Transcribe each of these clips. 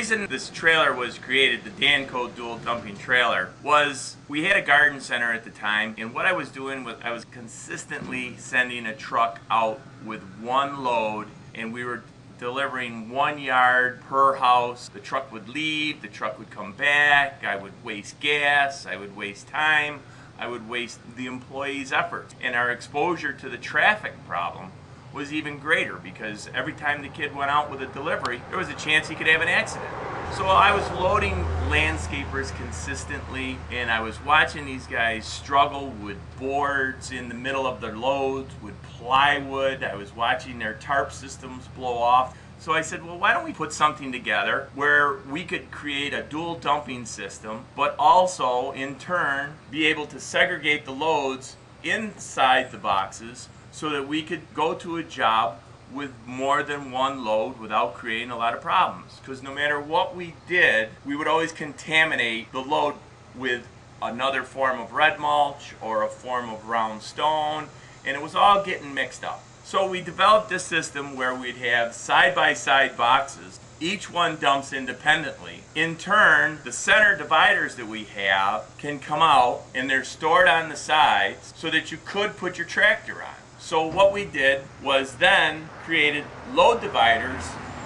reason this trailer was created, the Danco dual dumping trailer, was we had a garden center at the time, and what I was doing was I was consistently sending a truck out with one load, and we were delivering 1 yard per house. The truck would leave, the truck would come back, I would waste gas, I would waste time, I would waste the employees' effort. And our exposure to the traffic problem was even greater because every time the kid went out with a delivery, there was a chance he could have an accident. So I was loading landscapers consistently, and I was watching these guys struggle with boards in the middle of their loads, with plywood. I was watching their tarp systems blow off. So I said, well, why don't we put something together where we could create a dual dumping system, but also in turn be able to segregate the loads inside the boxes so that we could go to a job with more than one load without creating a lot of problems. Because no matter what we did, we would always contaminate the load with another form of red mulch or a form of round stone, and it was all getting mixed up. So we developed this system where we'd have side-by-side boxes. Each one dumps independently. In turn, the center dividers that we have can come out and they're stored on the sides so that you could put your tractor on. So what we did was then created load dividers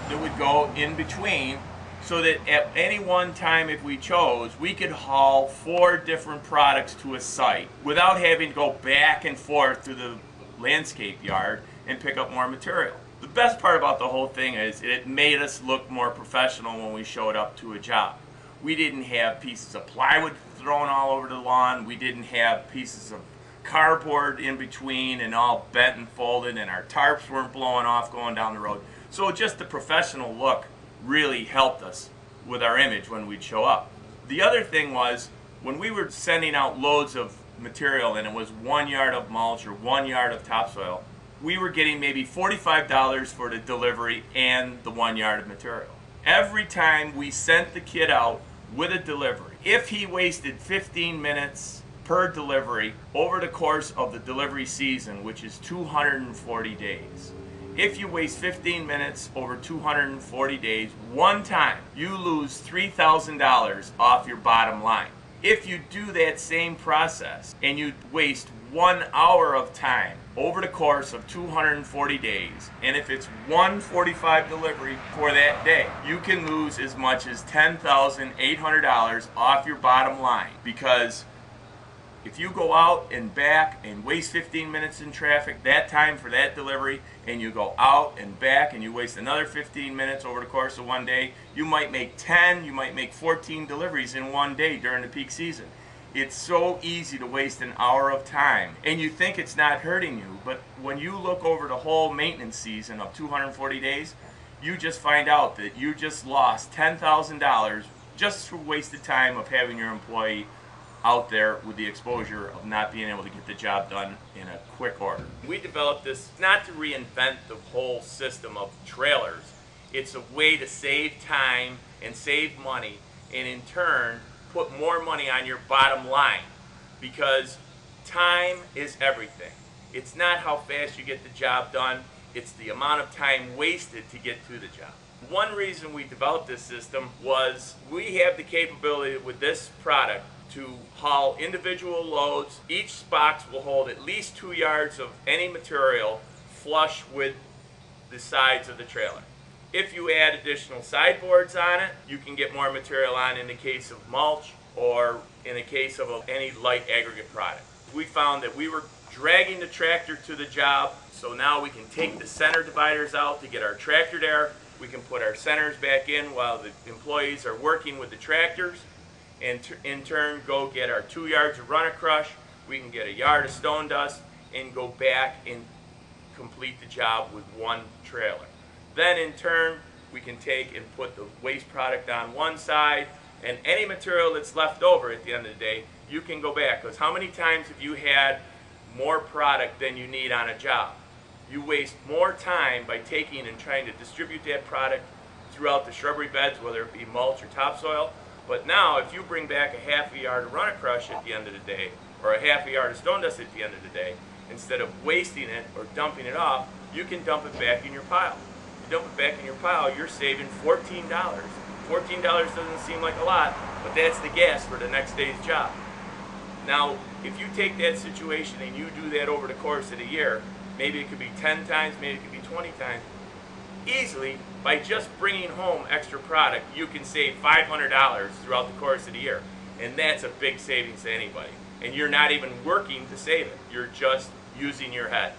that would go in between so that at any one time, if we chose, we could haul 4 different products to a site without having to go back and forth to the landscape yard and pick up more material. The best part about the whole thing is it made us look more professional when we showed up to a job. We didn't have pieces of plywood thrown all over the lawn. We didn't have pieces of cardboard in between and all bent and folded, and our tarps weren't blowing off going down the road. So just the professional look really helped us with our image when we'd show up. The other thing was when we were sending out loads of material and it was 1 yard of mulch or 1 yard of topsoil, we were getting maybe $45 for the delivery and the 1 yard of material. Every time we sent the kid out with a delivery, if he wasted 15 minutes per delivery over the course of the delivery season, which is 240 days. If you waste 15 minutes over 240 days, one time, you lose $3,000 off your bottom line. If you do that same process and you waste 1 hour of time over the course of 240 days, and if it's 145 delivery for that day, you can lose as much as $10,800 off your bottom line, because if you go out and back and waste 15 minutes in traffic that time for that delivery, and you go out and back and you waste another 15 minutes over the course of one day, you might make 10, you might make 14 deliveries in one day during the peak season. It's so easy to waste an hour of time, and you think it's not hurting you, but when you look over the whole maintenance season of 240 days, you just find out that you just lost $10,000 just through wasted time of having your employee out there with the exposure of not being able to get the job done in a quick order. We developed this not to reinvent the whole system of trailers. It's a way to save time and save money, and in turn put more money on your bottom line, because time is everything. It's not how fast you get the job done, it's the amount of time wasted to get to the job. One reason we developed this system was we have the capability with this product to haul individual loads. Each box will hold at least 2 yards of any material flush with the sides of the trailer. If you add additional sideboards on it, you can get more material on in the case of mulch or in the case of any light aggregate product. We found that we were dragging the tractor to the job, so now we can take the center dividers out to get our tractor there. We can put our centers back in while the employees are working with the tractors, and in turn go get our 2 yards of runner crush. We can get a yard of stone dust and go back and complete the job with one trailer. Then in turn we can take and put the waste product on one side, and any material that's left over at the end of the day you can go back, because how many times have you had more product than you need on a job? You waste more time by taking and trying to distribute that product throughout the shrubbery beds, whether it be mulch or topsoil. But now, if you bring back a half a yard of runner crush at the end of the day, or a half a yard of stone dust at the end of the day, instead of wasting it or dumping it off, you can dump it back in your pile. You dump it back in your pile, you're saving $14 $14 doesn't seem like a lot, but that's the gas for the next day's job. Now, if you take that situation and you do that over the course of the year, maybe it could be 10 times, maybe it could be 20 times. Easily, by just bringing home extra product, you can save $500 throughout the course of the year. And that's a big savings to anybody. And you're not even working to save it. You're just using your head.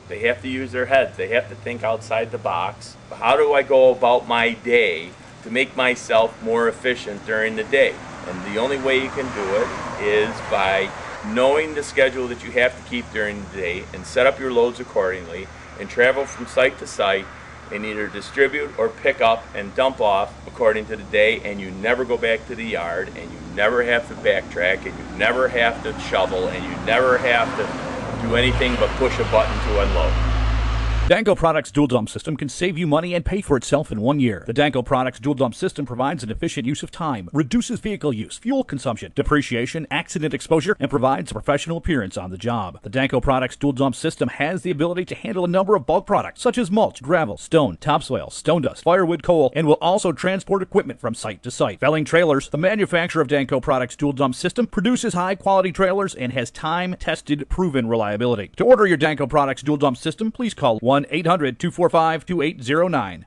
They have to use their heads. They have to think outside the box. How do I go about my day to make myself more efficient during the day? And the only way you can do it is by knowing the schedule that you have to keep during the day and set up your loads accordingly and travel from site to site and either distribute or pick up and dump off according to the day, and you never go back to the yard, and you never have to backtrack, and you never have to shovel, and you never have to do anything but push a button to unload. Danco Products Dual Dump System can save you money and pay for itself in 1 year. The Danco Products Dual Dump System provides an efficient use of time, reduces vehicle use, fuel consumption, depreciation, accident exposure, and provides a professional appearance on the job. The Danco Products Dual Dump System has the ability to handle a number of bulk products such as mulch, gravel, stone, topsoil, stone dust, firewood, coal, and will also transport equipment from site to site. Felling Trailers, the manufacturer of Danco Products Dual Dump System, produces high-quality trailers and has time-tested, proven reliability. To order your Danco Products Dual Dump System, please call 1-800-245-2809.